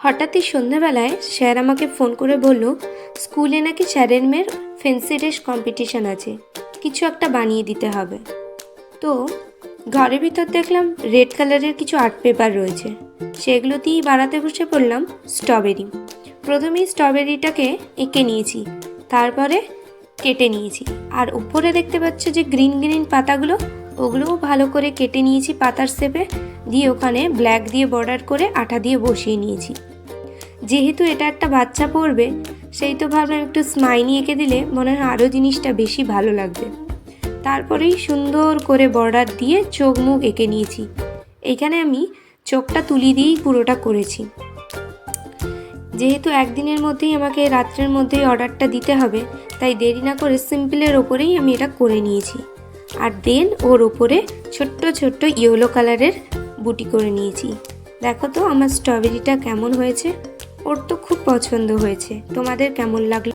হঠাৎই সন্ধ্যাবেলায় স্যার আমাকে ফোন করে বলল স্কুলে নাকি স্যারের মেয়ের ফেন্সি ড্রেস কম্পিটিশান আছে, কিছু একটা বানিয়ে দিতে হবে। তো ঘরের ভিতর দেখলাম রেড কালারের কিছু আর্ট পেপার রয়েছে, সেগুলো দিয়েই বানাতে বসে পড়লাম স্ট্রবেরি। প্রথমেই স্ট্রবেরিটাকে এঁকে নিয়েছি, তারপরে কেটে নিয়েছি, আর উপরে দেখতে পাচ্ছ যে গ্রিন গ্রিন পাতাগুলো, ওগুলোও ভালো করে কেটে নিয়েছি পাতার শেপে, দিয়ে ওখানে ব্ল্যাক দিয়ে বর্ডার করে আঠা দিয়ে বসিয়ে নিয়েছি। যেহেতু এটা একটা বাচ্চা পড়বে, সেই তো ভাবলাম একটু স্মাইলি এঁকে দিলে মনে হয় আরও জিনিসটা বেশি ভালো লাগবে। তারপরেই সুন্দর করে বর্ডার দিয়ে চোখ মুখ এঁকে নিয়েছি। এইখানে আমি চোখটা তুলি দিয়েই পুরোটা করেছি। যেহেতু একদিনের মধ্যেই আমাকে রাত্রের মধ্যেই অর্ডারটা দিতে হবে, তাই দেরি না করে সিম্পলের ওপরেই আমি এটা করে নিয়েছি। আর দেন ওর ওপরে ছোট্ট ছোট্ট ইয়েলো কালারের বুটি করে নিয়েছি। দেখো তো আমার স্ট্রবেরিটা কেমন হয়েছে, ওর তো খুব পছন্দ হয়েছে। তোমাদের কেমন লাগলো?